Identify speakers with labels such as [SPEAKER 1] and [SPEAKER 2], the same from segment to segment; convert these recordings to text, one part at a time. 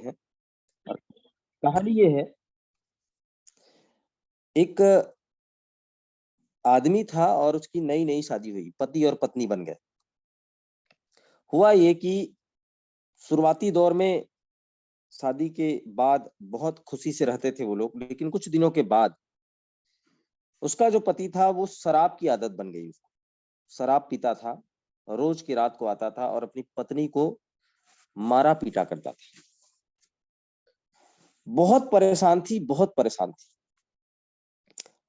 [SPEAKER 1] है। कहानी ये है, एक आदमी था और उसकी नई नई शादी हुई, पति और पत्नी बन गए। हुआ ये कि शुरुआती दौर में शादी के बाद बहुत खुशी से रहते थे वो लोग, लेकिन कुछ दिनों के बाद उसका जो पति था वो शराब की आदत बन गई। उसको शराब पीता था, रोज की रात को आता था और अपनी पत्नी को मारा पीटा करता था। बहुत परेशान थी, बहुत परेशान थी।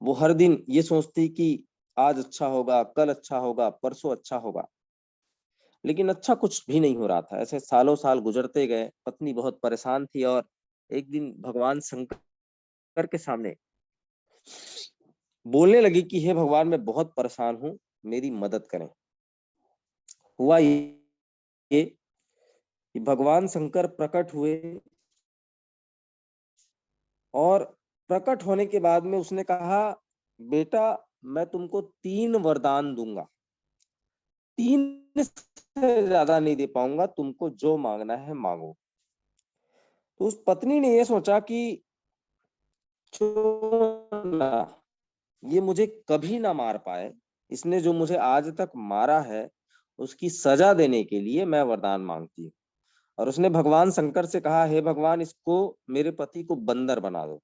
[SPEAKER 1] वो हर दिन ये सोचती कि आज अच्छा होगा, कल अच्छा होगा, परसों अच्छा होगा, लेकिन अच्छा कुछ भी नहीं हो रहा था। ऐसे सालों साल गुजरते गए। पत्नी बहुत परेशान थी और एक दिन भगवान शंकर के सामने बोलने लगी कि हे भगवान, मैं बहुत परेशान हूँ, मेरी मदद करें। हुआ ये कि भगवान शंकर प्रकट हुए और प्रकट होने के बाद में उसने कहा, बेटा मैं तुमको 3 वरदान दूंगा, 3 से ज्यादा नहीं दे पाऊंगा, तुमको जो मांगना है मांगो। तो उस पत्नी ने ये सोचा कि ना, ये मुझे कभी ना मार पाए, इसने जो मुझे आज तक मारा है उसकी सजा देने के लिए मैं वरदान मांगती हूँ। और उसने भगवान शंकर से कहा, हे भगवान, इसको, मेरे पति को बंदर बना दो।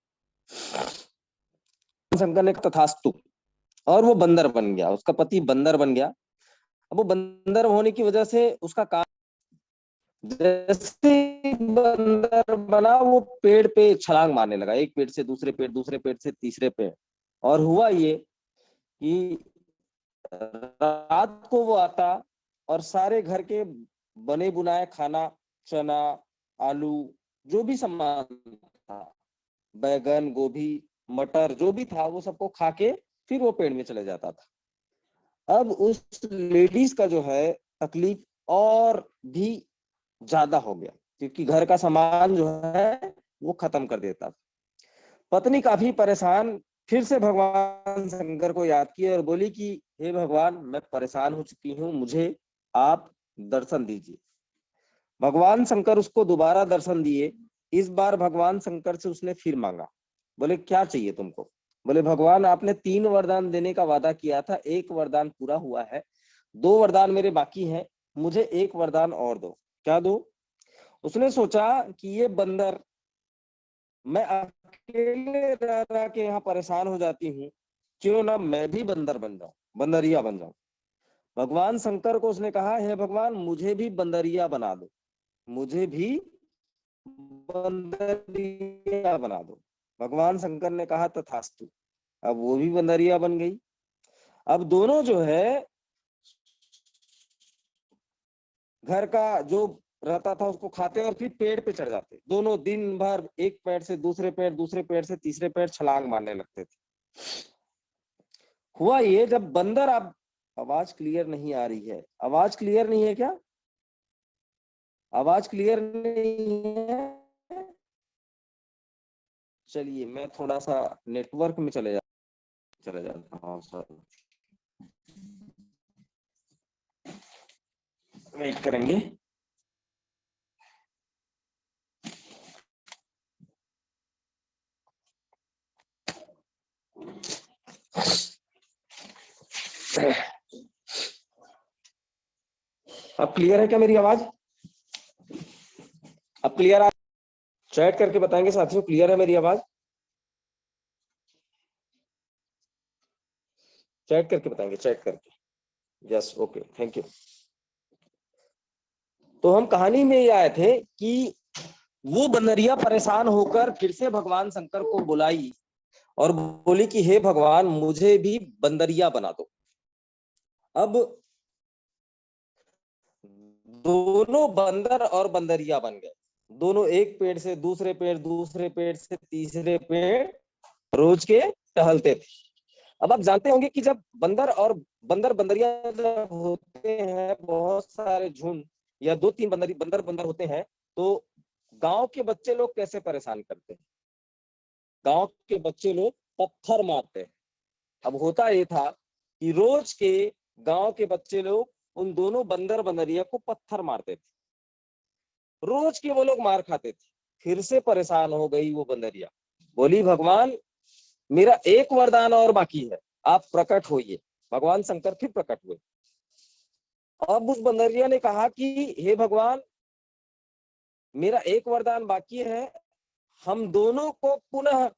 [SPEAKER 1] शंकर ने कहा तथास्तु, और वो बंदर बन गया, उसका पति बंदर बन गया। अब वो बंदर होने की वजह से उसका काम, जैसे बंदर बना वो पेड़ पे छलांग मारने लगा, एक पेड़ से दूसरे पेड़, दूसरे पेड़ से तीसरे पेड़। और हुआ ये कि रात को वो आता और सारे घर के बने बुनाए खाना, चना, आलू, जो भी सामान था, बैगन, गोभी, मटर, जो भी था, वो सबको खा के फिर वो पेड़ में चले जाता था। अब उस लेडीज का जो है तकलीफ और भी ज्यादा हो गया, क्योंकि घर का सामान जो है वो खत्म कर देता था। पत्नी काफी परेशान फिर से भगवान शंकर को याद की और बोली कि हे भगवान, मैं परेशान हो चुकी हूँ, मुझे आप दर्शन दीजिए। भगवान शंकर उसको दोबारा दर्शन दिए। इस बार भगवान शंकर से उसने फिर मांगा। बोले क्या चाहिए तुमको? बोले भगवान, आपने 3 वरदान देने का वादा किया था, 1 वरदान पूरा हुआ है, 2 वरदान मेरे बाकी हैं, मुझे 1 वरदान और दो। क्या दो? उसने सोचा कि ये बंदर, मैं अकेले रह रह के यहाँ परेशान हो जाती हूँ, क्यों ना मैं भी बंदर बन जाऊं, बंदरिया बन जाऊं। भगवान शंकर को उसने कहा, हे भगवान, मुझे भी बंदरिया बना दो, मुझे भी बंदरिया बना दो। भगवान शंकर ने कहा तथास्तु। अब वो भी बंदरिया बन गई। अब दोनों जो है घर का जो रहता था उसको खाते और फिर पेड़ पे चढ़ जाते, दोनों दिन भर एक पेड़ से दूसरे पेड़, दूसरे पेड़ से तीसरे पेड़ छलांग मारने लगते थे। हुआ ये, जब बंदर, अब आवाज क्लियर नहीं आ रही है, आवाज क्लियर नहीं है क्या? आवाज क्लियर नहीं है? चलिए मैं थोड़ा सा नेटवर्क में चले जाता हूँ सर, वेट करेंगे। अब क्लियर है क्या मेरी आवाज? अब क्लियर आ, चैट करके बताएंगे साथियों, क्लियर है मेरी आवाज? चैट करके बताएंगे, चैट करके। Yes, okay, thank you. तो हम कहानी में ये आए थे कि वो बंदरिया परेशान होकर फिर से भगवान शंकर को बुलाई और बोली कि हे भगवान, मुझे भी बंदरिया बना दो। अब दोनों बंदर और बंदरिया बन गए, दोनों एक पेड़ से दूसरे पेड़, दूसरे पेड़ से तीसरे पेड़ रोज के टहलते थे। अब आप जानते होंगे कि जब बंदर और बंदरिया जब होते हैं, बहुत सारे झुंड या 2-3 बंदर बंदर होते हैं, तो गांव के बच्चे लोग कैसे परेशान करते हैं? गांव के बच्चे लोग पत्थर मारते हैं। अब होता ये था कि रोज के गांव के बच्चे लोग उन दोनों बंदर बंदरिया को पत्थर मारते थे, रोज के वो लोग मार खाते थे। फिर से परेशान हो गई वो बंदरिया। बोली भगवान मेरा एक वरदान और बाकी है, आप प्रकट होइए। भगवान शंकर फिर प्रकट हुए। अब उस बंदरिया ने कहा कि हे भगवान मेरा एक वरदान बाकी है, हम दोनों को पुनः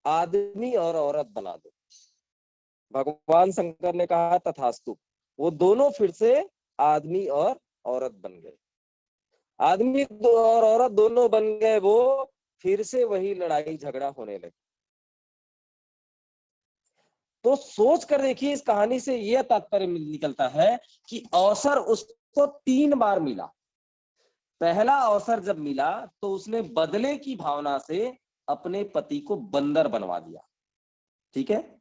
[SPEAKER 1] आदमी और औरत बना दो। भगवान शंकर ने कहा तथास्तु। वो दोनों फिर से आदमी और औरत बन गए। आदमी और औरत दोनों बन गए, वो फिर से वही लड़ाई झगड़ा होने लगी। तो सोच कर देखिए, इस कहानी से यह तात्पर्य निकलता है कि अवसर उसको 3 बार मिला। पहला अवसर जब मिला तो उसने बदले की भावना से अपने पति को बंदर बनवा दिया। ठीक है,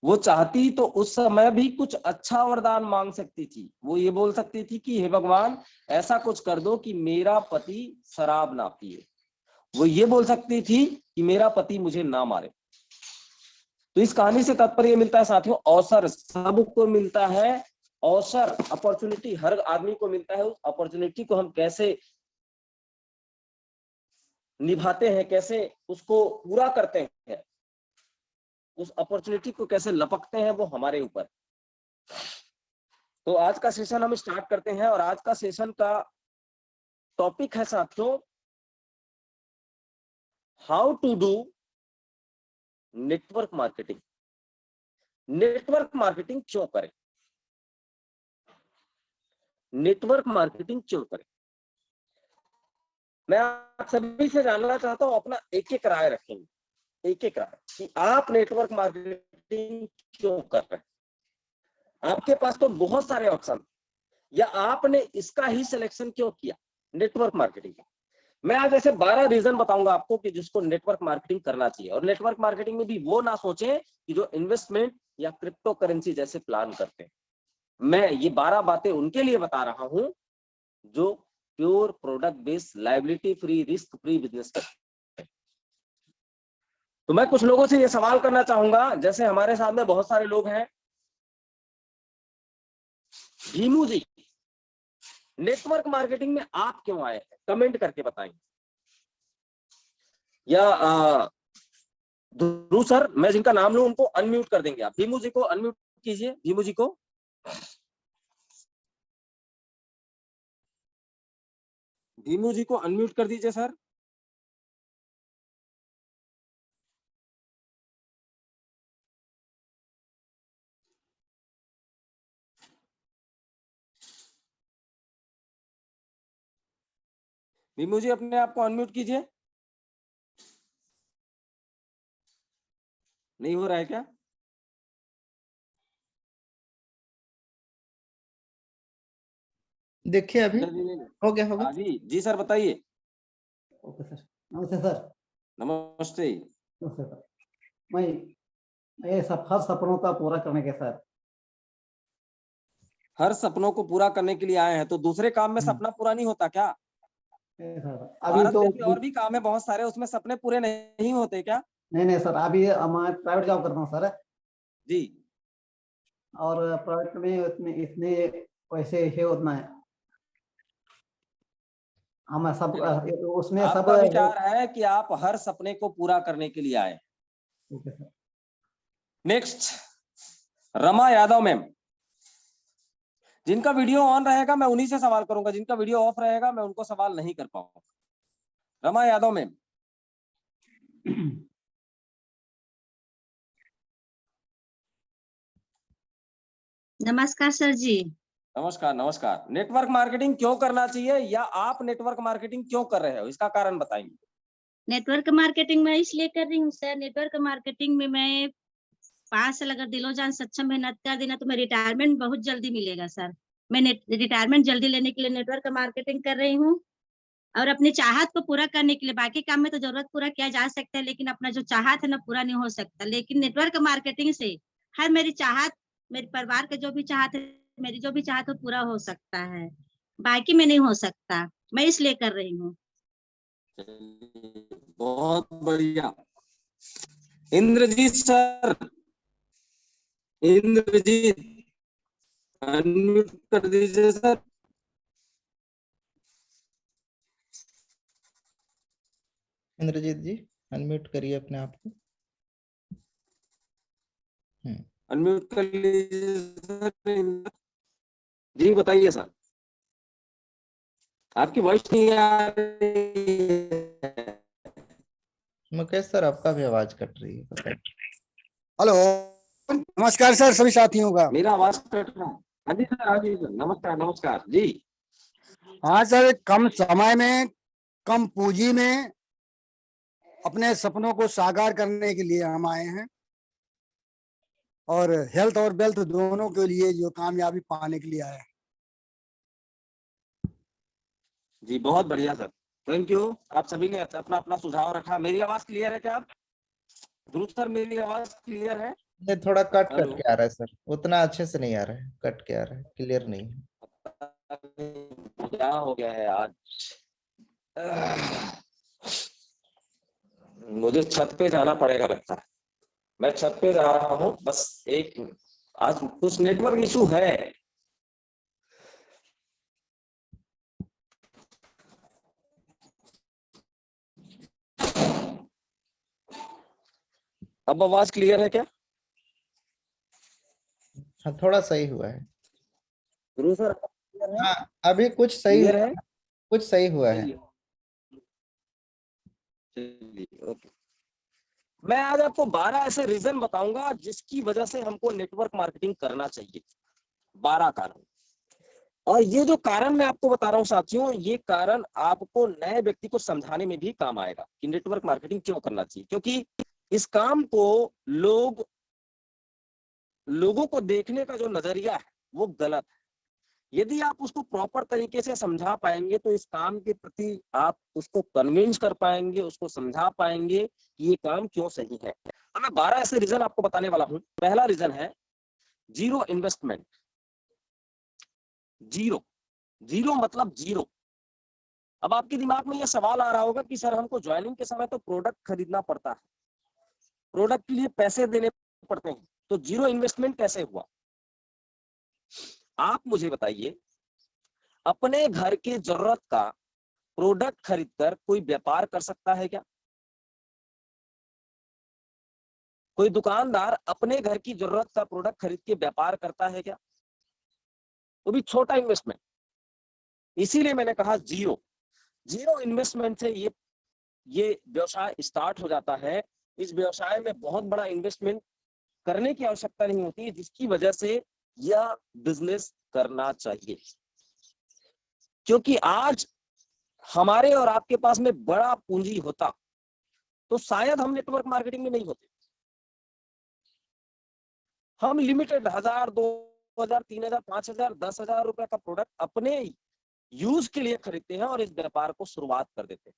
[SPEAKER 1] वो चाहती तो उस समय भी कुछ अच्छा वरदान मांग सकती थी। वो ये बोल सकती थी कि हे भगवान ऐसा कुछ कर दो कि मेरा पति शराब ना पिए। वो ये बोल सकती थी कि मेरा पति मुझे ना मारे। तो इस कहानी से तात्पर्य मिलता है साथियों, अवसर सबको मिलता है। अवसर, अपॉर्चुनिटी हर आदमी को मिलता है। उस अपॉर्चुनिटी को हम कैसे निभाते हैं, कैसे उसको पूरा करते हैं, उस अपॉर्चुनिटी को कैसे लपकते हैं, वो हमारे ऊपर। तो आज का सेशन हम स्टार्ट करते हैं और आज का सेशन का टॉपिक है साथियों, how to do network marketing. Network marketing क्यों करें, नेटवर्क मार्केटिंग क्यों करें। मैं आप सभी से जानना चाहता हूं, अपना एक एक राय रखेंगे, एक एक राय कि आप नेटवर्क मार्केटिंग क्यों कर रहे हैं। आपके पास तो बहुत सारे ऑप्शन, या आपने इसका ही सिलेक्शन क्यों किया, नेटवर्क मार्केटिंग का। मैं आज ऐसे 12 रीजन बताऊंगा आपको कि जिसको नेटवर्क मार्केटिंग करना चाहिए। और नेटवर्क मार्केटिंग में भी वो ना सोचे कि जो इन्वेस्टमेंट या क्रिप्टो करेंसी जैसे प्लान करते हैं। मैं ये 12 बातें उनके लिए बता रहा हूं जो pure product based, liability free, risk free business करते हैं। तो मैं कुछ लोगों से ये सवाल करना चाहूंगा, जैसे हमारे साथ में बहुत सारे लोग हैं। भीमू जी, नेटवर्क मार्केटिंग में आप क्यों आए हैं, कमेंट करके बताएंगे। या ध्रुव सर, मैं जिनका नाम लूं उनको अनम्यूट कर देंगे आप। भीमू जी को अनम्यूट कीजिए, भीमू जी को। भीमू जी को अनम्यूट कर दीजिए सर। भीमू जी अपने आप को अनम्यूट कीजिए। नहीं हो रहा है क्या?
[SPEAKER 2] देखिए अभी हो गया होगा।
[SPEAKER 1] हाँ जी जी सर बताइए।
[SPEAKER 3] ओके सर, नमस्ते सर।
[SPEAKER 1] नमस्ते।
[SPEAKER 3] नमस्ते सर। मैं ये सब हर सपनों का पूरा करने के सर।
[SPEAKER 1] हर सपनों को पूरा करने के लिए आए हैं, तो दूसरे काम में सपना पूरा नहीं होता क्या?
[SPEAKER 3] सर अभी
[SPEAKER 1] भारत
[SPEAKER 3] तो
[SPEAKER 1] देश में और भी काम है बहुत सारे, उसमें सपने पूरे नहीं होते क्या?
[SPEAKER 3] नहीं सर, अभी मैं प्राइवेट जॉब करता हूँ सर।
[SPEAKER 1] जी।
[SPEAKER 3] और प्राइवेट में इतने पैसे है उतना है, हम सब उसमें सब।
[SPEAKER 1] आपका विचार है कि आप हर सपने को पूरा करने के लिए आए।
[SPEAKER 3] Okay sir.
[SPEAKER 1] Next, Rama Yadav ma'am. जिनका वीडियो ऑन रहेगा मैं उन्हीं से सवाल करूंगा, जिनका वीडियो ऑफ रहेगा मैं उनको सवाल नहीं कर पाऊंगा। रमा यादव मैम।
[SPEAKER 4] नमस्कार सर जी।
[SPEAKER 1] नमस्कार नमस्कार। नेटवर्क मार्केटिंग क्यों करना चाहिए, या आप नेटवर्क मार्केटिंग क्यों कर रहे हो, इसका कारण बताएंगे।
[SPEAKER 4] नेटवर्क मार्केटिंग मैं इसलिए कर रही हूँ सर, नेटवर्क मार्केटिंग में मैं 5 साल अगर दिलो जान सक्षम मेहनत कर देना तो मैं रिटायरमेंट बहुत जल्दी मिलेगा सर। मैं रिटायरमेंट जल्दी लेने के लिए नेटवर्क मार्केटिंग कर रही हूँ, और अपनी चाहत को पूरा करने के लिए। बाकी काम में तो जरूरत पूरा किया जा सकता है, लेकिन अपना जो चाहत है ना पूरा नहीं हो सकता। लेकिन नेटवर्क मार्केटिंग से हर मेरी चाहत, मेरे परिवार के जो भी चाहत है, मेरी जो भी चाहत है पूरा हो सकता है, बाकी में नहीं हो सकता। मैं इसलिए कर रही हूँ।
[SPEAKER 1] बहुत बढ़िया। इंद्रजीत सर, इंद्रजीत अनम्यूट कर दीजिए सर।
[SPEAKER 2] इंद्रजीत जी अनम्यूट करिए अपने आप को।
[SPEAKER 1] अनम्यूट कर लीजिए सर। जी बताइए सर, आपकी वॉइस नहीं आ रही है।
[SPEAKER 2] मुकेश सर आपका भी आवाज कट रही है, पता नहीं।
[SPEAKER 5] हेलो, नमस्कार सर सभी साथियों का।
[SPEAKER 1] मेरा आवाज कट रहा है? हाँ जी सर, हाँ जी सर, नमस्कार नमस्कार जी।
[SPEAKER 5] हाँ सर, कम समय में कम पूंजी में अपने सपनों को साकार करने के लिए हम आए हैं, और हेल्थ और वेल्थ दोनों के लिए जो कामयाबी पाने के लिए आए हैं।
[SPEAKER 1] जी बहुत बढ़िया सर, थैंक यू। आप सभी ने अपना अपना सुझाव रखा। मेरी आवाज क्लियर है क्या? आप ध्रुव सर, मेरी आवाज क्लियर है?
[SPEAKER 2] नहीं, थोड़ा कट कट
[SPEAKER 1] हेलो,
[SPEAKER 2] के आ रहा है सर, उतना अच्छे से नहीं आ रहा है, कट के आ रहा है, क्लियर नहीं है।
[SPEAKER 1] क्या हो गया है आज? मुझे छत पे जाना पड़ेगा लगता है। मैं छत पे जा रहा हूँ, बस एक मिनट। आज कुछ नेटवर्क इशू है। अब आवाज क्लियर है क्या?
[SPEAKER 2] हाँ थोड़ा सही हुआ है।
[SPEAKER 1] ध्रुव सर क्लियर है?
[SPEAKER 2] हाँ अभी कुछ सही
[SPEAKER 1] क्लियर
[SPEAKER 2] हुआ
[SPEAKER 1] है?
[SPEAKER 2] है, कुछ सही हुआ है।
[SPEAKER 1] चलिए चलिए, ओके। मैं आज आपको 12 ऐसे रीजन बताऊंगा जिसकी वजह से हमको नेटवर्क मार्केटिंग करना चाहिए। 12 कारण। और ये जो कारण मैं आपको बता रहा हूँ साथियों, ये कारण आपको नए व्यक्ति को समझाने में भी काम आएगा कि नेटवर्क मार्केटिंग क्यों करना चाहिए। क्योंकि इस काम को लोगों को देखने का जो नजरिया है वो गलत है। यदि आप उसको प्रॉपर तरीके से समझा पाएंगे तो इस काम के प्रति आप उसको कन्विंस कर पाएंगे, उसको समझा पाएंगे कि ये काम क्यों सही है। तो मैं 12 ऐसे रीजन आपको बताने वाला हूं। पहला रीजन है जीरो इन्वेस्टमेंट। जीरो, जीरो मतलब जीरो। अब आपके दिमाग में यह सवाल आ रहा होगा कि सर हमको ज्वाइनिंग के समय तो प्रोडक्ट खरीदना पड़ता है, प्रोडक्ट के लिए पैसे देने पड़ते हैं, तो जीरो इन्वेस्टमेंट कैसे हुआ? आप मुझे बताइए, अपने घर की जरूरत का प्रोडक्ट खरीदकर कोई व्यापार कर सकता है क्या? कोई दुकानदार अपने घर की जरूरत का प्रोडक्ट खरीद के व्यापार करता है क्या? वो भी छोटा इन्वेस्टमेंट। इसीलिए मैंने कहा जीरो, जीरो इन्वेस्टमेंट से ये व्यवसाय स्टार्ट हो जाता है। इस व्यवसाय में बहुत बड़ा इन्वेस्टमेंट करने की आवश्यकता नहीं होती है, जिसकी वजह से यह बिजनेस करना चाहिए। क्योंकि आज हमारे और आपके पास में बड़ा पूंजी होता तो शायद हम नेटवर्क मार्केटिंग में नहीं होते। हम लिमिटेड 1000, 2000, 3000, 5000, 10,000 रुपए का प्रोडक्ट अपने यूज के लिए खरीदते हैं और इस व्यापार को शुरुआत कर देते हैं।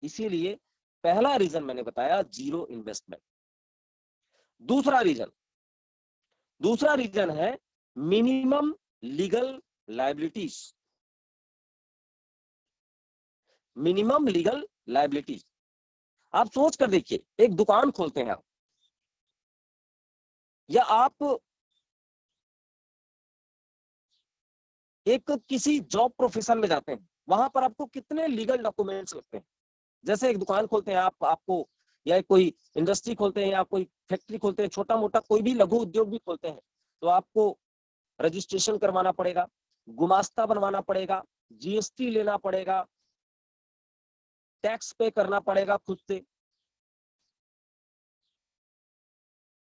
[SPEAKER 1] इसीलिए पहला रीजन मैंने बताया जीरो इन्वेस्टमेंट। दूसरा रीजन है minimum legal liabilities. Minimum legal liabilities. आप सोच कर देखिए, एक दुकान खोलते हैं आप, या आप एक किसी जॉब प्रोफेशन में जाते हैं, वहां पर आपको कितने लीगल डॉक्यूमेंट्स लगते हैं। जैसे एक दुकान खोलते हैं आपको, या कोई इंडस्ट्री खोलते हैं, या कोई फैक्ट्री खोलते हैं, छोटा मोटा कोई भी लघु उद्योग भी खोलते हैं, तो आपको रजिस्ट्रेशन करवाना पड़ेगा, गुमास्ता बनवाना पड़ेगा, जीएसटी लेना पड़ेगा, टैक्स पे करना पड़ेगा खुद से।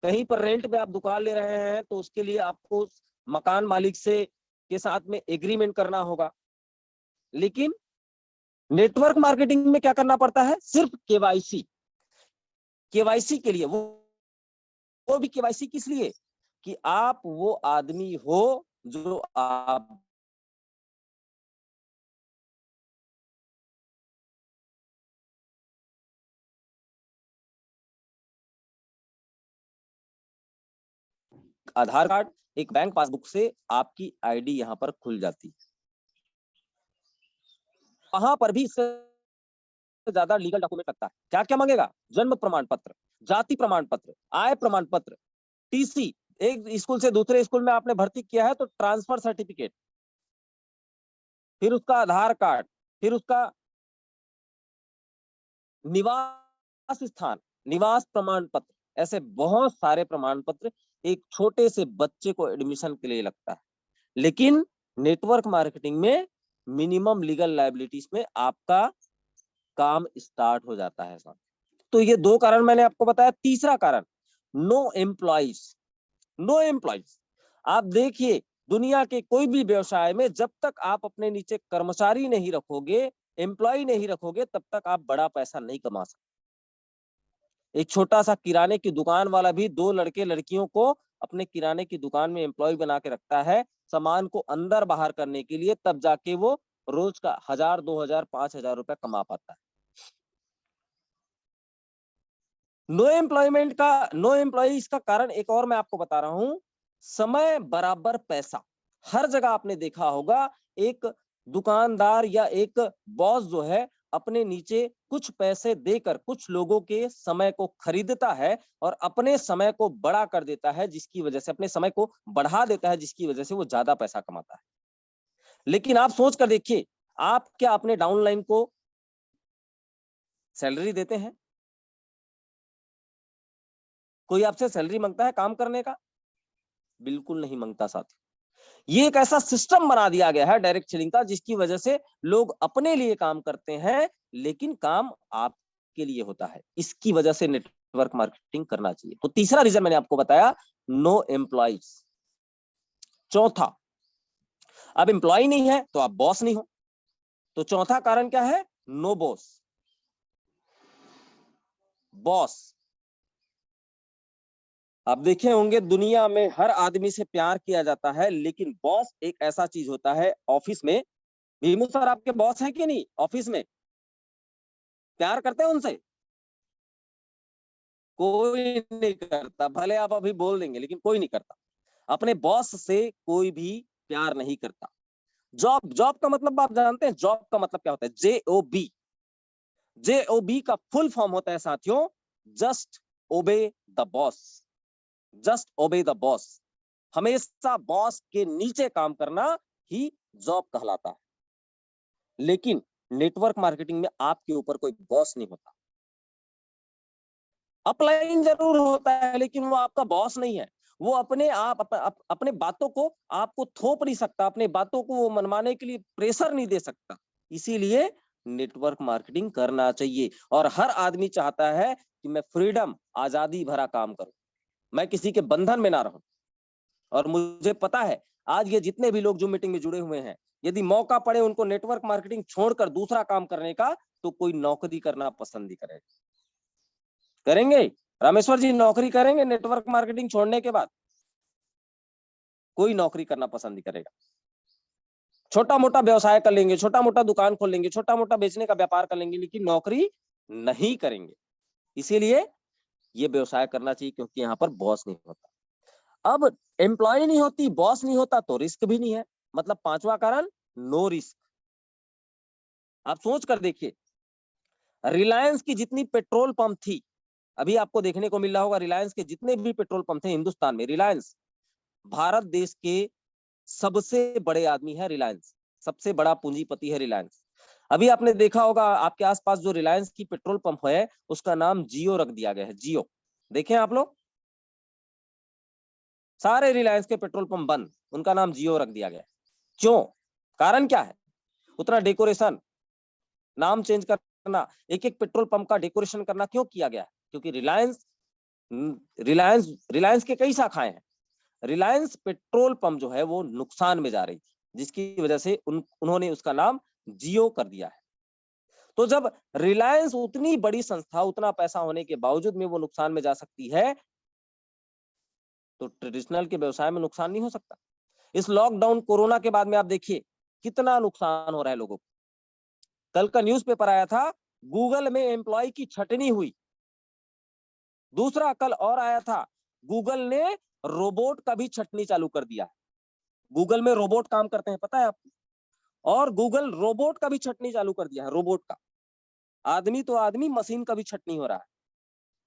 [SPEAKER 1] कहीं पर रेंट पे आप दुकान ले रहे हैं तो उसके लिए आपको मकान मालिक से के साथ में एग्रीमेंट करना होगा। लेकिन नेटवर्क मार्केटिंग में क्या करना पड़ता है? सिर्फ केवाईसी। केवाईसी के लिए वो भी केवाईसी किस लिए? कि आप वो आदमी हो जो आप आधार कार्ड, एक बैंक पासबुक से आपकी आईडी यहां पर खुल जाती है। वहां पर भी इससे ज्यादा लीगल डॉक्यूमेंट लगता है। क्या क्या मांगेगा? जन्म प्रमाण पत्र, जाति प्रमाण पत्र, आय प्रमाण पत्र, टीसी। एक स्कूल से दूसरे स्कूल में आपने भर्ती किया है तो ट्रांसफर सर्टिफिकेट, फिर उसका आधार कार्ड, फिर उसका निवास स्थान, निवास प्रमाण पत्र, ऐसे बहुत सारे प्रमाण पत्र एक छोटे से बच्चे को एडमिशन के लिए लगता है। लेकिन नेटवर्क मार्केटिंग में मिनिमम लीगल लायबिलिटीज में आपका काम स्टार्ट हो जाता है साहब। तो ये 2 कारण मैंने आपको बताया। तीसरा कारण, नो एम्प्लॉइज। नो एम्प्लॉइज, आप देखिए दुनिया के कोई भी व्यवसाय में जब तक आप अपने नीचे कर्मचारी नहीं रखोगे, एम्प्लॉय नहीं रखोगे, तब तक आप बड़ा पैसा नहीं कमा सकते। एक छोटा सा किराने की दुकान वाला भी 2 लड़के लड़कियों को अपने किराने की दुकान में एम्प्लॉय बना के रखता है सामान को अंदर बाहर करने के लिए, तब जाके वो रोज का 1000, 2000, 5000 रुपया कमा पाता है। नो एम्प्लॉइज का कारण एक और मैं आपको बता रहा हूं, समय बराबर पैसा। हर जगह आपने देखा होगा एक दुकानदार या एक बॉस जो है अपने नीचे कुछ पैसे देकर कुछ लोगों के समय को खरीदता है और अपने समय को बड़ा कर देता है, जिसकी वजह से अपने समय को बढ़ा देता है, जिसकी वजह से वो ज्यादा पैसा कमाता है। लेकिन आप सोच कर देखिए, आप क्या अपने डाउनलाइन को सैलरी देते हैं? कोई आपसे सैलरी मांगता है काम करने का? बिल्कुल नहीं मांगता साथी। ये एक ऐसा सिस्टम बना दिया गया है डायरेक्ट सेलिंग का, जिसकी वजह से लोग अपने लिए काम करते हैं, लेकिन काम आपके लिए होता है। इसकी वजह से नेटवर्क मार्केटिंग करना चाहिए। तो तीसरा रीजन मैंने आपको बताया, नो एम्प्लॉइज। चौथा, अब एम्प्लॉय नहीं है तो आप बॉस नहीं हो, तो चौथा कारण क्या है? No boss. बॉस, आप देखे होंगे दुनिया में हर आदमी से प्यार किया जाता है, लेकिन बॉस एक ऐसा चीज होता है ऑफिस में। भीमू सर आपके बॉस हैं कि नहीं? ऑफिस में प्यार करते हैं उनसे? कोई नहीं करता, भले आप अभी बोल देंगे, लेकिन कोई नहीं करता। अपने बॉस से कोई भी प्यार नहीं करता। जॉब का मतलब आप जानते हैं? जॉब का मतलब क्या होता है? JOB। JOB का फुल फॉर्म होता है साथियों, just obey the boss. Just obey the boss. हमेशा बॉस के नीचे काम करना ही जॉब कहलाता है। लेकिन नेटवर्क मार्केटिंग में आपके ऊपर कोई बॉस नहीं होता। अपलाइन जरूर होता है, लेकिन वो आपका बॉस नहीं है। वो अपने अपने बातों को आपको थोप नहीं सकता, अपने बातों को वो मनवाने के लिए प्रेशर नहीं दे सकता। इसीलिए नेटवर्क मार्केटिंग करना चाहिए। और हर आदमी चाहता है कि मैं फ्रीडम, आजादी भरा काम करूं, मैं किसी के बंधन में ना रहूं। और मुझे पता है आज ये जितने भी लोग जो मीटिंग में जुड़े हुए हैं, यदि मौका पड़े उनको नेटवर्क मार्केटिंग छोड़कर दूसरा काम करने का, तो कोई नौकरी करना पसंद ही करेगा। करेंगे रामेश्वर जी? नौकरी करेंगे नेटवर्क मार्केटिंग छोड़ने के बाद? कोई नौकरी करना पसंद नहीं करेगा। छोटा मोटा व्यवसाय कर लेंगे, छोटा मोटा दुकान खोल लेंगे, छोटा मोटा बेचने का व्यापार कर लेंगे, लेकिन नौकरी नहीं करेंगे। इसीलिए ये व्यवसाय करना चाहिए, क्योंकि यहाँ पर बॉस नहीं होता। अब एम्प्लॉय नहीं होती, बॉस नहीं होता, तो रिस्क भी नहीं है। मतलब पांचवा कारण, नो रिस्क। आप सोच कर देखिए, रिलायंस की जितनी पेट्रोल पंप थी, अभी आपको देखने को मिल रहा होगा, रिलायंस के जितने भी पेट्रोल पंप थे हिंदुस्तान में, रिलायंस भारत देश के सबसे बड़े आदमी है। रिलायंस सबसे बड़ा पूंजीपति है रिलायंस। अभी आपने देखा होगा आपके आसपास जो रिलायंस की पेट्रोल पंप है, उसका नाम जियो रख दिया गया है। जियो, देखें आप लोग, सारे रिलायंस के पेट्रोल पंप बंद, उनका नाम जियो रख दिया गया। क्यों? कारण क्या है? उतना डेकोरेशन, नाम चेंज करना, एक एक पेट्रोल पंप का डेकोरेशन करना क्यों किया गया? क्योंकि रिलायंस रिलायंस के कई शाखाएं हैं। रिलायंस पेट्रोल पंप जो है वो नुकसान में जा रही थी, जिसकी वजह से उन्होंने उसका नाम जियो कर दिया है। तो जब रिलायंस उतनी बड़ी संस्था, उतना पैसा होने के बावजूद में वो नुकसान में जा सकती है, तो ट्रेडिशनल के व्यवसाय में नुकसान नहीं हो सकता? इस लॉकडाउन कोरोना के बाद में आप देखिए कितना नुकसान हो रहा है लोगों को। कल का न्यूज़पेपर आया था, गूगल में एम्प्लॉय की छटनी हुई। दूसरा कल और आया था, गूगल ने रोबोट का भी छटनी चालू कर दिया। गूगल में रोबोट काम करते हैं, पता है आपको? और गूगल रोबोट का भी छटनी चालू कर दिया है। रोबोट का, आदमी तो आदमी, मशीन का भी छटनी हो रहा है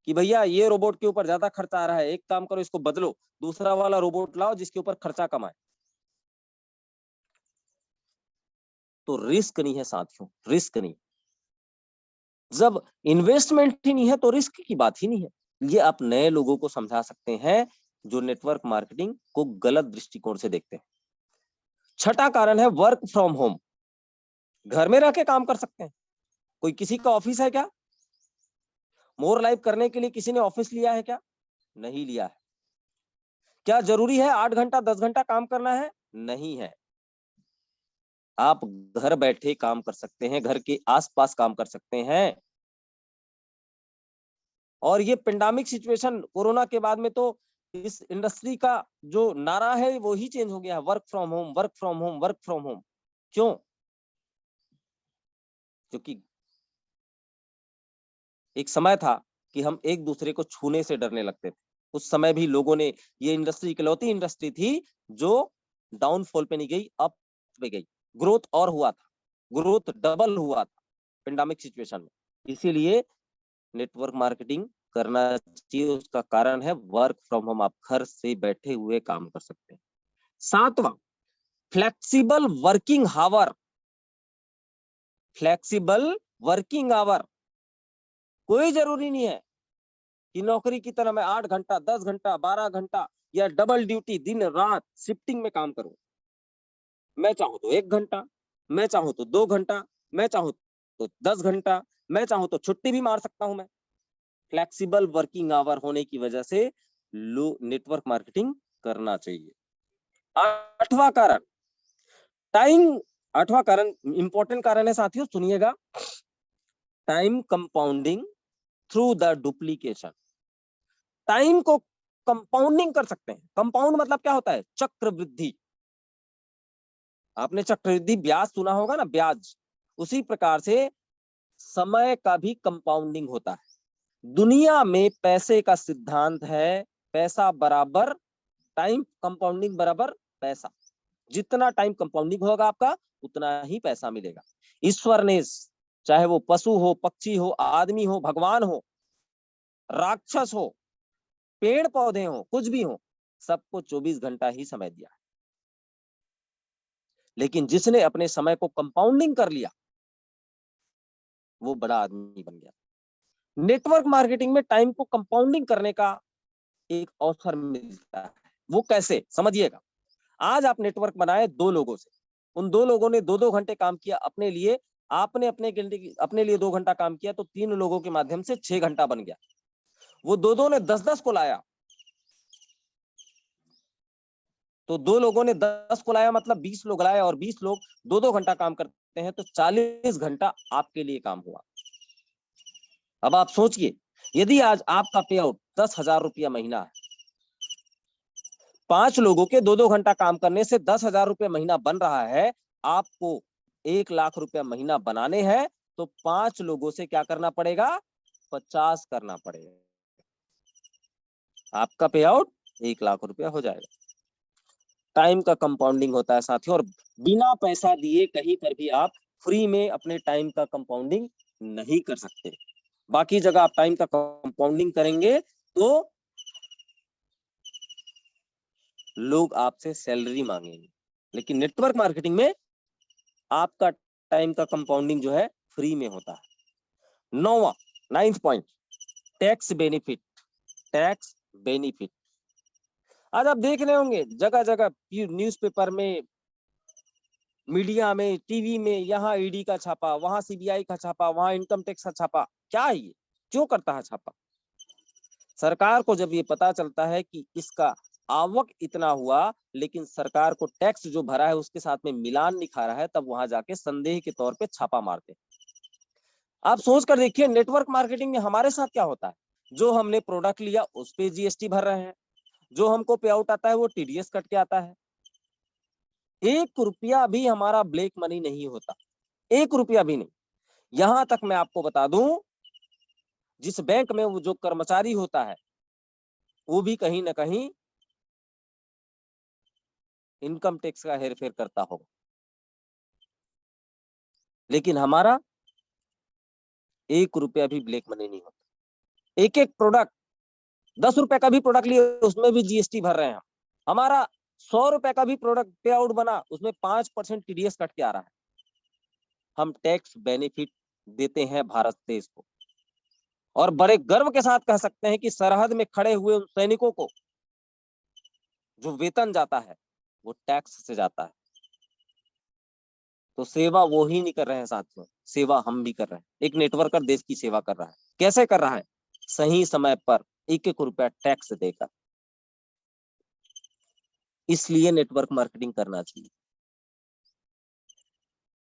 [SPEAKER 1] कि भैया ये रोबोट के ऊपर ज्यादा खर्चा आ रहा है, एक काम करो इसको बदलो, दूसरा वाला रोबोट लाओ जिसके ऊपर खर्चा कम आए। तो रिस्क नहीं है साथियों, रिस्क नहीं। जब इन्वेस्टमेंट ही नहीं है तो रिस्क की बात ही नहीं है। ये आप नए लोगों को समझा सकते हैं जो नेटवर्क मार्केटिंग को गलत दृष्टिकोण से देखते हैं। छठा कारण है वर्क फ्रॉम होम। घर में रह के काम कर सकते हैं। कोई किसी का ऑफिस है क्या? मोर लाइफ करने के लिए किसी ने ऑफिस लिया है क्या? नहीं लिया है। क्या जरूरी है 8 घंटा 10 घंटा काम करना है? नहीं है। आप घर बैठे काम कर सकते हैं, घर के आसपास काम कर सकते हैं। और ये पेंडेमिक सिचुएशन कोरोना के बाद में तो इस इंडस्ट्री का जो नारा है वो ही चेंज हो गया है, work from home, work from home, work from home. क्यों? क्योंकि एक समय था कि हम एक दूसरे को छूने से डरने लगते थे। उस समय भी लोगों ने, ये इंडस्ट्री इकलौती इंडस्ट्री थी जो डाउनफॉल पे नहीं गई, अप पे गई। ग्रोथ और हुआ था, ग्रोथ डबल हुआ था पेंडेमिक सिचुएशन में। इसीलिए नेटवर्क मार्केटिंग करना चाहिए। उसका कारण है वर्क फ्रॉम होम। आप घर से बैठे हुए काम कर सकते हैं। सातवां, flexible working our. Flexible working our. कोई जरूरी नहीं है कि नौकरी की तरह मैं 8 घंटा 10 घंटा 12 घंटा या डबल ड्यूटी दिन रात शिफ्टिंग में काम करूं। मैं चाहूं तो 1 घंटा, मैं चाहूं तो 2 घंटा, मैं चाहूं तो 10 घंटा, मैं चाहूं तो छुट्टी भी मार सकता हूं मैं। फ्लेक्सिबल वर्किंग आवर होने की वजह से नेटवर्क मार्केटिंग करना चाहिए। आठवां कारण, टाइम। आठवां कारण इंपॉर्टेंट कारण है साथियों, सुनिएगा। Time compounding through the duplication. Time को कंपाउंडिंग कर सकते हैं। कंपाउंड मतलब क्या होता है? चक्रवृद्धि। आपने चक्रवृद्धि ब्याज सुना होगा ना, ब्याज। उसी प्रकार से समय का भी कंपाउंडिंग होता है। दुनिया में पैसे का सिद्धांत है, पैसा बराबर टाइम कंपाउंडिंग बराबर पैसा। जितना टाइम कंपाउंडिंग होगा आपका उतना ही पैसा मिलेगा। ईश्वर ने, चाहे वो पशु हो, पक्षी हो, आदमी हो, भगवान हो, राक्षस हो, पेड़ पौधे हो, कुछ भी हो, सबको 24 घंटा ही समय दिया। लेकिन जिसने अपने समय को कंपाउंडिंग कर लिया वो बड़ा आदमी बन गया। नेटवर्क मार्केटिंग में टाइम को कंपाउंडिंग करने का एक अवसर मिलता है। वो कैसे? समझिएगा। आज आप नेटवर्क बनाए 2 लोगों से, उन 2 लोगों ने 2-2 घंटे काम किया अपने लिए, आपने अपने लिए 2 घंटा काम किया, तो 3 लोगों के माध्यम से 6 घंटा बन गया। वो 2-2 ने 10-10 को लाया, तो 2 लोगों ने 10 को लाया, मतलब 20 लोग लाए, और 20 लोग 2-2 घंटा काम करते हैं तो 40 घंटा आपके लिए काम हुआ। अब आप सोचिए, यदि आज आपका पे आउट 10,000 रुपया महीना है, 5 लोगों के 2-2 घंटा काम करने से 10,000 रुपया महीना बन रहा है। आपको 1 लाख रुपया महीना बनाने हैं तो 5 लोगों से क्या करना पड़ेगा? 50 करना पड़ेगा। आपका पे आउट 1 लाख रुपया हो जाएगा। टाइम का कंपाउंडिंग होता है साथियों, और बिना पैसा दिए कहीं पर भी आप फ्री में अपने टाइम का कंपाउंडिंग नहीं कर सकते। बाकी जगह आप टाइम का कंपाउंडिंग करेंगे तो लोग आपसे सैलरी मांगेंगे, लेकिन नेटवर्क मार्केटिंग में आपका टाइम का कंपाउंडिंग जो है फ्री में होता है। 9वां point, tax benefit. Tax benefit आज आप देख रहे होंगे जगह जगह, न्यूज़पेपर में, मीडिया में, टीवी में, यहाँ ईडी का छापा, वहां सीबीआई का छापा, वहां इनकम टैक्स का छापा। क्या है ये? क्यों करता है छापा? सरकार को जब ये पता चलता है कि इसका आवक इतना हुआ लेकिन सरकार को टैक्स जो भरा है उसके साथ में मिलान नहीं खा रहा है, तब वहां जाके संदेह के तौर पे छापा मारते हैं। आप सोच कर देखिए नेटवर्क मार्केटिंग में हमारे साथ क्या होता है। जो हमने प्रोडक्ट लिया उस पे जीएसटी भर रहे हैं, जो हमको पे आउट आता है वो टीडीएस कट के आता है। 1 रुपया भी हमारा ब्लैक मनी नहीं होता, 1 रुपया भी नहीं। यहां तक मैं आपको बता दूं, जिस बैंक में वो जो कर्मचारी होता है वो भी कहीं ना कहीं इनकम टैक्स का हेरफेर करता होगा, लेकिन हमारा 1 रुपया भी ब्लैक मनी नहीं होता। एक एक प्रोडक्ट, 10 रुपए का भी प्रोडक्ट लिए उसमें भी जीएसटी भर रहे हैं। हमारा 100 रुपए का भी प्रोडक्ट पे आउट बना उसमें 5% टीडीएस कट के आ रहा है। हम टैक्स बेनिफिट देते हैं भारत देश को। और बड़े गर्व के साथ कह सकते हैं कि सरहद में खड़े हुए उन सैनिकों को जो वेतन जाता है वो टैक्स से जाता है। तो सेवा वो ही नहीं कर रहे हैं साथियों, सेवा हम भी कर रहे हैं। एक नेटवर्कर देश की सेवा कर रहा है। कैसे कर रहा है? सही समय पर 1-1 रुपया टैक्स देकर। इसलिए नेटवर्क मार्केटिंग करना चाहिए।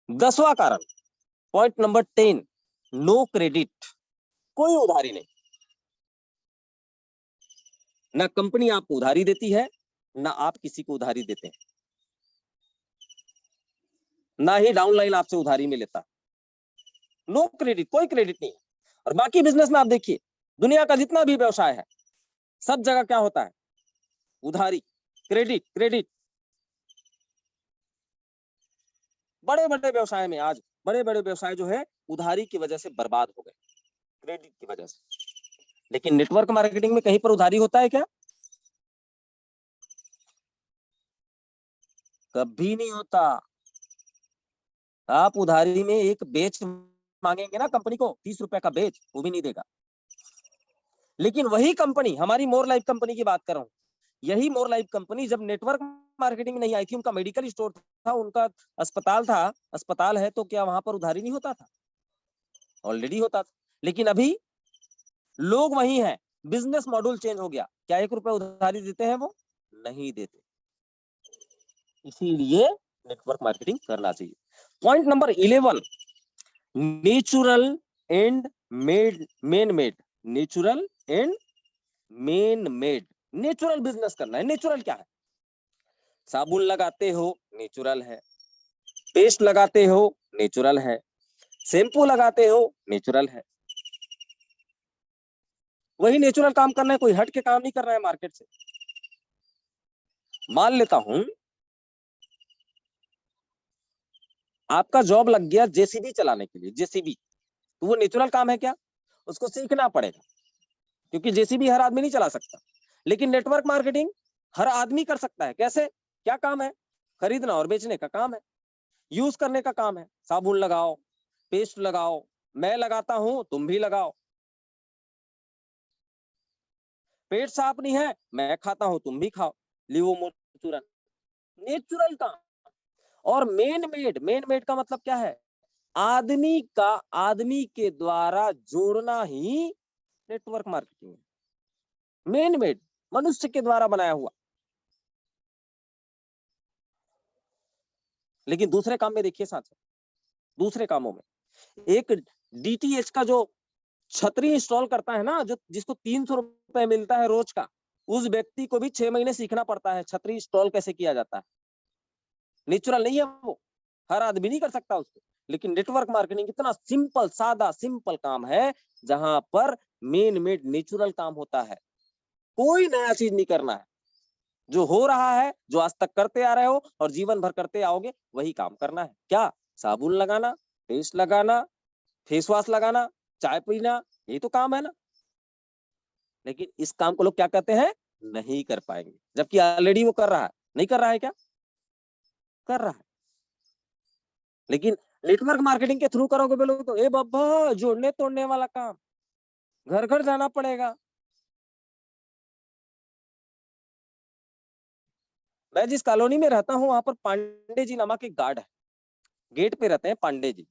[SPEAKER 1] 10वां कारण, पॉइंट नंबर 10, नो क्रेडिट। कोई उधारी नहीं। ना कंपनी आपको उधारी देती है, ना आप किसी को उधारी देते हैं, ना ही डाउनलाइन आपसे उधारी में लेता। नो क्रेडिट, कोई क्रेडिट नहीं है। और बाकी बिजनेस में आप देखिए, दुनिया का जितना भी व्यवसाय है, सब जगह क्या होता है? उधारी, क्रेडिट, क्रेडिट। बड़े बड़े व्यवसाय में आज बड़े बड़े व्यवसाय जो है उधारी की वजह से बर्बाद हो गए, क्रेडिट की वजह से। लेकिन नेटवर्क मार्केटिंग में कहीं पर उधारी होता है क्या? कभी नहीं होता। आप उधारी में एक बेच मांगेंगे ना कंपनी को, 30 रुपए का बेच, वो भी नहीं देगा। लेकिन वही कंपनी, हमारी मोर लाइफ कंपनी की बात कर रहा हूं, यही मोर लाइफ कंपनी जब नेटवर्क मार्केटिंग नहीं आई थी, उनका मेडिकल स्टोर था, उनका अस्पताल था, अस्पताल है, तो क्या वहां पर उधारी नहीं होता था? ऑलरेडी होता था। लेकिन अभी लोग वही हैं, बिजनेस मॉडल चेंज हो गया। क्या 1 रुपया उधारी देते हैं? वो नहीं देते। इसीलिए नेटवर्क मार्केटिंग करना चाहिए। Point number 11, natural and main made. Natural and main made. Natural business करना है। नेचुरल क्या है? साबुन लगाते हो, नेचुरल है। पेस्ट लगाते हो, नेचुरल है। शैम्पू लगाते हो, नेचुरल है। वही नेचुरल काम करना है, कोई हट के काम नहीं कर रहा है मार्केट से। मान लेता हूं आपका जॉब लग गया जेसीबी चलाने के लिए, जेसीबी, तो वो नेचुरल काम है क्या? उसको सीखना पड़ेगा, क्योंकि जेसीबी हर आदमी नहीं चला सकता। लेकिन नेटवर्क मार्केटिंग हर आदमी कर सकता है। कैसे? क्या काम है? खरीदना और बेचने का काम है, यूज करने का काम है। साबुन लगाओ, पेस्ट लगाओ, मैं लगाता हूं, तुम भी लगाओ। पेट साफ नहीं है, मैं खाता हूं, तुम भी खाओ। लिवो नेचुरल, नेचुरल काम। और मेन मेड का मतलब क्या है? आदमी का आदमी के द्वारा जोड़ना ही नेटवर्क मार्केटिंग है। मेन मेड, मनुष्य के द्वारा बनाया हुआ। लेकिन दूसरे काम में देखिए साथियों, दूसरे कामों में एक डीटीएच का जो छतरी इंस्टॉल करता है ना, जो जिसको 300 रुपए मिलता है रोज का, उस व्यक्ति को भी 6 महीने सीखना पड़ता है छतरी इंस्टॉल कैसे किया जाता है। नेचुरल नहीं है वो, हर आदमी नहीं कर सकता उसको। लेकिन नेटवर्क मार्केटिंग इतना सिंपल, सादा, सिंपल काम है जहां पर मेन मेड नेचुरल काम होता है। कोई नया चीज नहीं करना है। जो हो रहा है, जो आज तक करते आ रहे हो और जीवन भर करते आओगे, वही काम करना है। क्या? साबुन लगाना, पेस्ट लगाना, फेस वॉश लगाना, चाय पीना, यही तो काम है ना। लेकिन इस काम को लोग क्या कहते हैं? नहीं कर पाएंगे, जबकि ऑलरेडी वो कर रहा है। नहीं कर रहा है क्या? कर रहा है। लेकिन नेटवर्क मार्केटिंग के थ्रू करोगे बोलोगे तो ए बाबा, जोड़ने तोड़ने वाला काम, घर घर जाना पड़ेगा। मैं जिस कॉलोनी में रहता हूँ वहां पर पांडे जी नामक एक गार्ड है, गेट पे रहते हैं पांडे जी।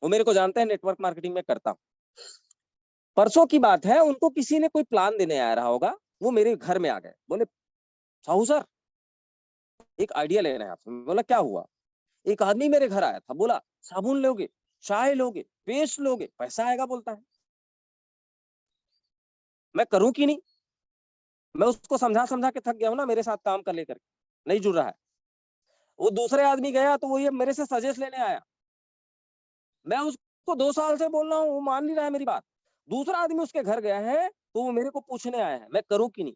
[SPEAKER 1] वो मेरे को जानते हैं, नेटवर्क मार्केटिंग में करता हूँ। परसों की बात है, उनको किसी ने कोई प्लान देने आ रहा होगा, वो मेरे घर में आ गए। बोले साहू सर, एक आइडिया ले रहे हैं आपसे। बोला क्या हुआ? एक आदमी मेरे घर आया था, बोला साबुन लोगे, चाय लोगे, पेस्ट लोगे, पैसा आएगा बोलता है। मैं करूं कि नहीं? मैं उसको समझा समझा के थक गया हूं ना, मेरे साथ काम कर लेकर, नहीं जुड़ रहा है। वो दूसरे आदमी गया तो वो ये मेरे से सजेस्ट लेने आया। मैं उसको 2 साल से बोल रहा हूँ, वो मान नहीं रहा है मेरी बात। दूसरा आदमी उसके घर गया है तो वो मेरे को पूछने आया है मैं करूं कि नहीं।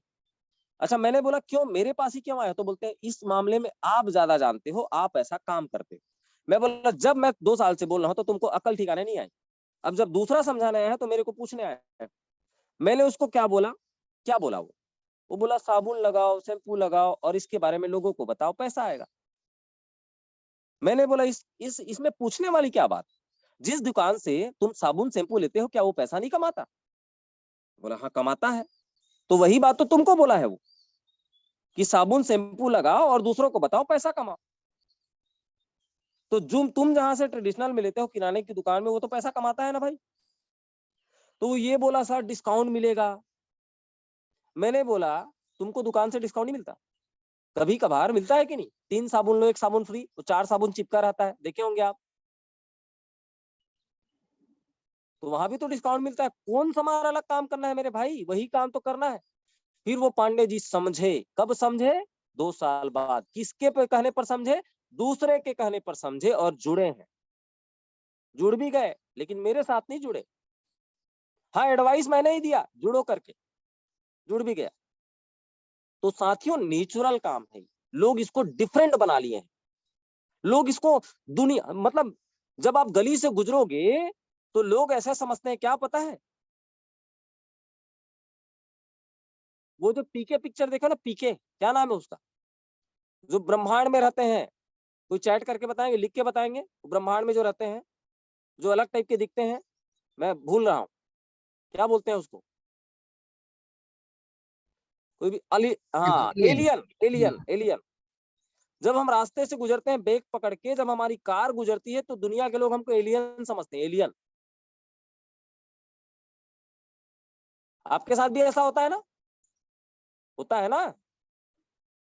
[SPEAKER 1] अच्छा, मैंने बोला क्यों, मेरे पास ही क्यों आया? तो बोलते हैं इस मामले में आप ज्यादा जानते हो, आप ऐसा काम करते हो। मैं बोला जब मैं 2 साल से बोल रहा हूँ तो तुमको अकल ठिकाने नहीं आई। अब जब दूसरा समझाने आया है तो मेरे को पूछने आया है। मैंने उसको क्या बोला? क्या बोला वो बोला साबुन लगाओ, शैम्पू लगाओ और इसके बारे में लोगों को बताओ, पैसा आएगा। मैंने बोला इसमें पूछने वाली क्या बात? जिस दुकान से तुम साबुन शैम्पू लेते हो क्या वो पैसा नहीं कमाता? बोला हाँ कमाता है। तो वही बात तो तुमको बोला है वो, कि साबुन शैम्पू लगाओ और दूसरों को बताओ पैसा कमाओ। तो जो तुम जहां से ट्रेडिशनल में लेते हो किराने की दुकान में, वो तो पैसा कमाता है ना भाई। तो ये बोला सर डिस्काउंट मिलेगा। मैंने बोला तुमको दुकान से डिस्काउंट नहीं मिलता, कभी कभार मिलता है कि नहीं? 3 साबुन लो 1 साबुन फ्री, तो 4 साबुन चिपका रहता है, देखे होंगे आप। तो वहां भी तो डिस्काउंट मिलता है। कौन सा हमारा अलग काम करना है मेरे भाई, वही काम तो करना है। फिर वो पांडे जी समझे, कब समझे? 2 साल बाद। किसके पे कहने पर समझे? दूसरे के कहने पर समझे और जुड़े हैं। जुड़ भी गए लेकिन मेरे साथ नहीं जुड़े। हाँ एडवाइस मैंने ही दिया, जुड़ो करके, जुड़ भी गया। तो साथियों नेचुरल काम है, लोग इसको डिफरेंट बना लिए हैं। लोग इसको दुनिया, मतलब जब आप गली से गुजरोगे तो लोग ऐसा समझते हैं, क्या पता है, वो जो पीके पिक्चर देखा ना, पीके क्या नाम है उसका, जो ब्रह्मांड में रहते हैं, कोई चैट करके बताएंगे, लिख के बताएंगे, ब्रह्मांड में जो रहते हैं, जो अलग टाइप के दिखते हैं, मैं भूल रहा हूँ क्या बोलते हैं उसको, कोई भी अली, हाँ एलियन, एलियन, एलियन। जब हम रास्ते से गुजरते हैं बैग पकड़ के, जब हमारी कार गुजरती है तो दुनिया के लोग हमको एलियन समझते हैं, एलियन। आपके साथ भी ऐसा होता है ना? होता है ना?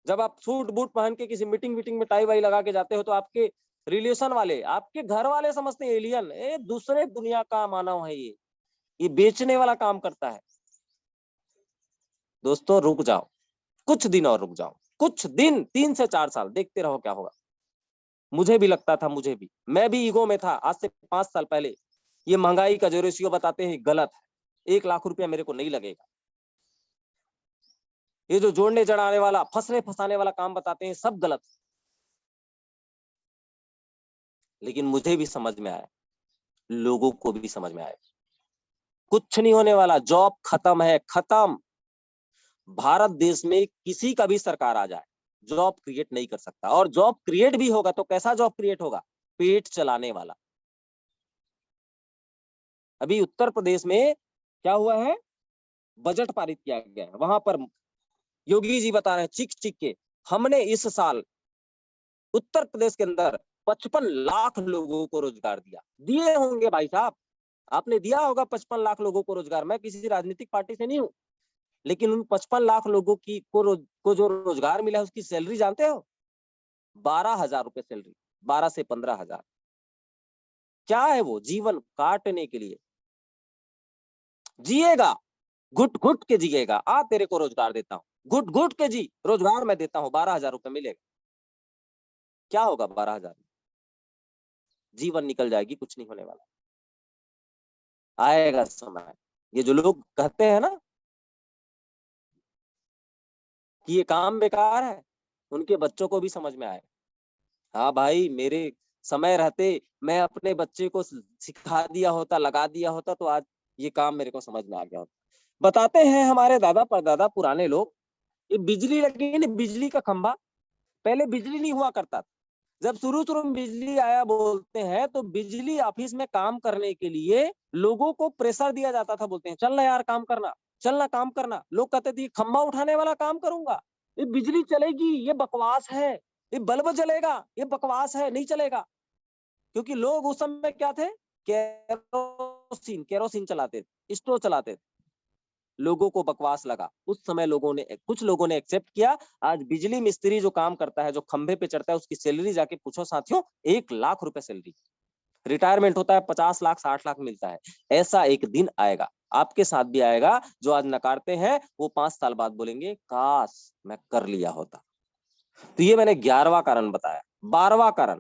[SPEAKER 1] जब आप सूट बूट पहन के किसी मीटिंग वीटिंग में टाई वाई लगा के जाते हो तो आपके रिलेशन वाले, आपके घर वाले समझते हैं एलियन, ए दूसरे दुनिया का मानव है ये बेचने वाला काम करता है। दोस्तों रुक जाओ, कुछ दिन और रुक जाओ, कुछ दिन, 3 से 4 साल देखते रहो क्या होगा। मुझे भी लगता था, मुझे भी, मैं भी ईगो में था आज से 5 साल पहले। ये महंगाई का जो रेशियो बताते हैं गलत है, 1 लाख रुपया मेरे को नहीं लगेगा। ये जो जोड़ने जड़ाने वाला, फंसने फंसाने वाला काम बताते हैं सब गलत। लेकिन मुझे भी समझ में आया, लोगों को भी समझ में आया, कुछ नहीं होने वाला, जॉब खत्म है, खत्म। भारत देश में किसी का भी सरकार आ जाए जॉब क्रिएट नहीं कर सकता, और जॉब क्रिएट भी होगा तो कैसा जॉब क्रिएट होगा? पेट चलाने वाला। अभी उत्तर प्रदेश में क्या हुआ है, बजट पारित किया गया है, वहां पर योगी जी बता रहे हैं चिक चिक के, हमने इस साल उत्तर प्रदेश के अंदर 55 लाख लोगों को रोजगार दिया। दिए होंगे भाई साहब, आपने दिया होगा 55 लाख लोगों को रोजगार। मैं किसी राजनीतिक पार्टी से नहीं हूं, लेकिन उन 55 लाख लोगों की को जो रोजगार मिला है उसकी सैलरी जानते हो? 12,000 रुपए सैलरी, 12 से 15,000। क्या है वो? जीवन काटने के लिए। जिएगा, घुट घुट के जिएगा, आ तेरे को रोजगार देता हूँ, घुट घुट के जी, रोजगार मैं देता हूँ, 12,000 रुपए मिलेगा। क्या होगा 12,000? जीवन निकल जाएगी, कुछ नहीं होने वाला। आएगा समय, ये जो लोग कहते हैं ना कि ये काम बेकार है, उनके बच्चों को भी समझ में आए। हाँ भाई, मेरे समय रहते मैं अपने बच्चे को सिखा दिया होता, लगा दिया होता, तो आज ये काम मेरे को समझ में आ गया होता। बताते हैं हमारे दादा परदादा पुराने लोग, ये बिजली लगी ना, बिजली का खंभा, पहले बिजली नहीं हुआ करता था। जब शुरू में बिजली आया बोलते हैं, तो बिजली ऑफिस में काम करने के लिए लोगों को प्रेशर दिया जाता था, बोलते हैं चलना यार काम करना, चलना काम करना। लोग कहते थे खंभा उठाने वाला काम करूंगा, ये बिजली चलेगी, ये बकवास है, ये बल्ब जलेगा, ये बकवास है, नहीं चलेगा। क्योंकि लोग उस समय क्या थे, केरोसिन केरोसिन चलाते थे, स्टोव चलाते थे। लोगों को बकवास लगा, उस समय कुछ लोगों ने एक्सेप्ट किया। आज बिजली मिस्त्री जो काम करता है, जो खंभे पे चढ़ता है, उसकी सैलरी जाके पूछो साथियों, 1 लाख रुपए सैलरी। रिटायरमेंट होता है 50 लाख 60 लाख मिलता है। ऐसा एक दिन आएगा, आपके साथ भी आएगा। जो आज नकारते हैं वो 5 साल बाद बोलेंगे काश मैं कर लिया होता। तो ये मैंने 11वां कारण बताया। 12वां कारण,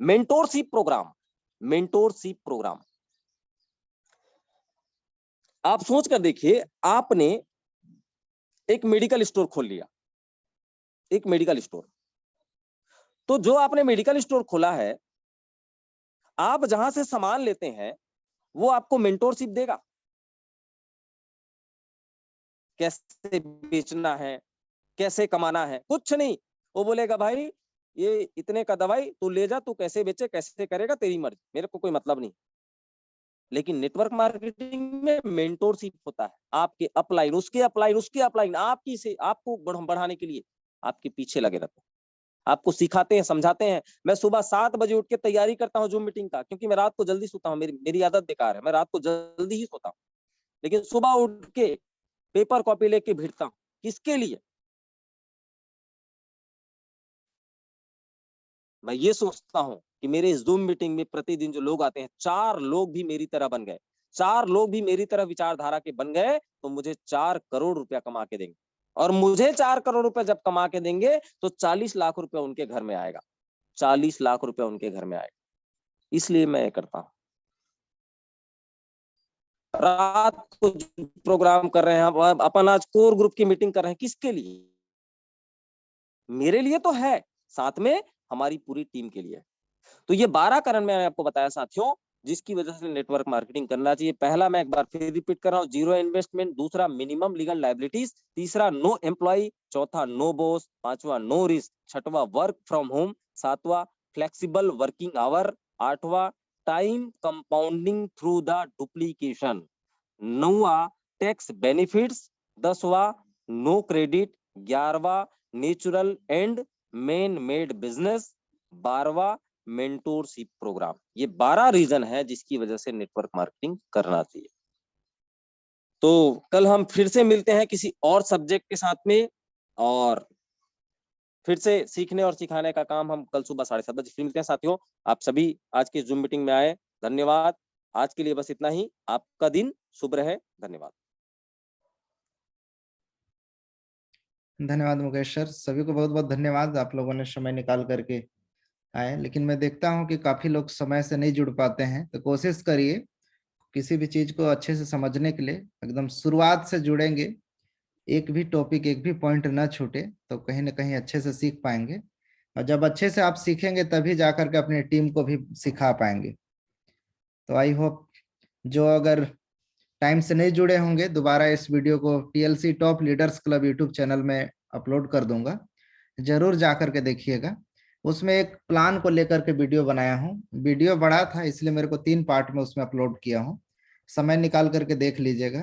[SPEAKER 1] मेंटोरशिप प्रोग्राम। मेंटोरशिप प्रोग्राम, आप सोच कर देखिए, आपने एक मेडिकल स्टोर खोल लिया, एक मेडिकल स्टोर। तो जो आपने मेडिकल स्टोर खोला है, आप जहां से सामान लेते हैं वो आपको मेंटोरशिप देगा, कैसे बेचना है, कैसे कमाना है, कुछ नहीं। वो बोलेगा भाई ये इतने का दवाई तू ले जा, तू कैसे बेचे कैसे करेगा तेरी मर्जी, मेरे को कोई मतलब नहीं। लेकिन नेटवर्क मार्केटिंग में मेंटोरशिप होता है। आपके अपलाइन, उसके अपलाइन, उसके अपलाइन आपकी से आपको बढ़ाने के लिए आपके पीछे लगे रहते हैं, आपको सिखाते हैं, समझाते हैं। मैं सुबह 7 बजे उठ के तैयारी करता हूँ जूम मीटिंग का, क्योंकि मैं रात को जल्दी सोता हूँ। मेरी आदत बेकार है, मैं रात को जल्दी ही सोता हूँ, लेकिन सुबह उठ के पेपर कॉपी लेके भिड़ता हूँ। किसके लिए? मैं ये सोचता हूँ कि मेरे इस जूम मीटिंग में प्रतिदिन जो लोग आते हैं, 4 लोग भी मेरी तरह बन गए, 4 लोग भी मेरी तरह विचारधारा के बन गए, तो मुझे 4 करोड़ रुपया कमा के देंगे। और मुझे 4 करोड़ रुपया जब कमा के देंगे तो 40 लाख रुपया उनके घर में आएगा, 40 लाख रुपया उनके घर में आएगा। इसलिए मैं ये करता हूँ। रात को प्रोग्राम कर रहे हैं, अपन आज कोर ग्रुप की मीटिंग कर रहे हैं, किसके लिए? मेरे लिए तो है, साथ में हमारी पूरी टीम के लिए। तो ये 12 कारण मैंने आपको बताया साथियों, जिसकी वजह से नेटवर्क मार्केटिंग करना चाहिए। पहला, मैं एक बार फिर रिपीट कर रहा हूँ, जीरो इन्वेस्टमेंट। दूसरा, मिनिमम लीगल लायबिलिटीज। तीसरा, नो एम्प्लॉय। चौथा, नो बॉस। पांचवा, नो रिस्क। छठवा, वर्क फ्रॉम होम। सातवां, फ्लेक्सिबल वर्किंग आवर। आठवां, time compounding through the duplication. नौवा, टैक्स बेनिफिट्स। 10वां, नो क्रेडिट। 11वां, natural and man made business. 12वां, मेंटोरशिप प्रोग्राम। ये 12 रीजन है जिसकी वजह से नेटवर्क मार्केटिंग करना चाहिए। तो कल हम फिर से मिलते हैं किसी और सब्जेक्ट के साथ में, और फिर से सीखने और सिखाने का काम हम कल सुबह 7:30 बजे फिर मिलते हैं साथियों। आप सभी आज की जूम मीटिंग में आए, धन्यवाद। आज के लिए बस इतना ही। आपका दिन शुभ रहे। धन्यवाद।
[SPEAKER 2] धन्यवाद मुकेश सर, सभी को बहुत बहुत धन्यवाद। आप लोगों ने समय निकाल करके आए, लेकिन मैं देखता हूं कि काफी लोग समय से नहीं जुड़ पाते हैं। तो कोशिश करिए किसी भी चीज को अच्छे से समझने के लिए एकदम शुरुआत से जुड़ेंगे, एक भी टॉपिक, एक भी पॉइंट ना छूटे, तो कहीं ना कहीं अच्छे से सीख पाएंगे। और जब अच्छे से आप सीखेंगे तभी जाकर के अपनी टीम को भी सिखा पाएंगे। तो आई होप जो अगर टाइम से नहीं जुड़े होंगे, दोबारा इस वीडियो को TLC top leaders club YouTube channel में अपलोड कर दूंगा, जरूर जाकर के देखिएगा। उसमें एक प्लान को लेकर के वीडियो बनाया हूँ। वीडियो बड़ा था इसलिए मेरे को 3 पार्ट में उसमें अपलोड किया हूँ। समय निकाल करके देख लीजिएगा,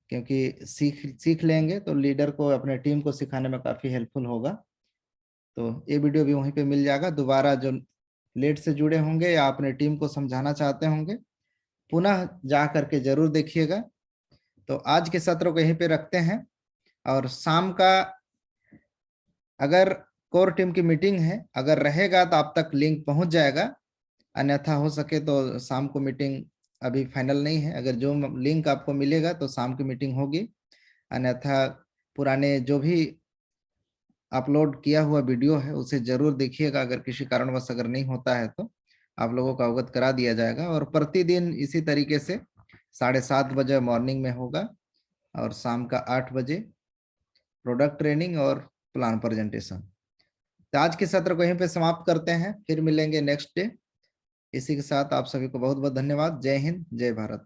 [SPEAKER 2] क्योंकि सीख लेंगे तो लीडर को, अपने टीम को सिखाने में काफी हेल्पफुल होगा। तो ये वीडियो भी वहीं पे मिल जाएगा। दोबारा जो लेट से जुड़े होंगे या अपने टीम को समझाना चाहते होंगे, पुनः जा करके जरूर देखिएगा। तो आज के सत्र को यहीं पे रखते हैं, और शाम का अगर कोर टीम की मीटिंग है, अगर रहेगा तो आप तक लिंक पहुंच जाएगा, अन्यथा हो सके तो शाम को मीटिंग अभी फाइनल नहीं है। अगर जो लिंक आपको मिलेगा तो शाम की मीटिंग होगी, अन्यथा पुराने जो भी अपलोड किया हुआ वीडियो है उसे जरूर देखिएगा। अगर किसी कारणवश अगर नहीं होता है तो आप लोगों को अवगत करा दिया जाएगा। और प्रतिदिन इसी तरीके से 7:30 बजे मॉर्निंग में होगा, और शाम का 8 बजे प्रोडक्ट ट्रेनिंग और प्लान प्रेजेंटेशन। तो आज के सत्र को यहीं पे समाप्त करते हैं, फिर मिलेंगे नेक्स्ट डे। इसी के साथ आप सभी को बहुत बहुत धन्यवाद। जय हिंद, जय भारत।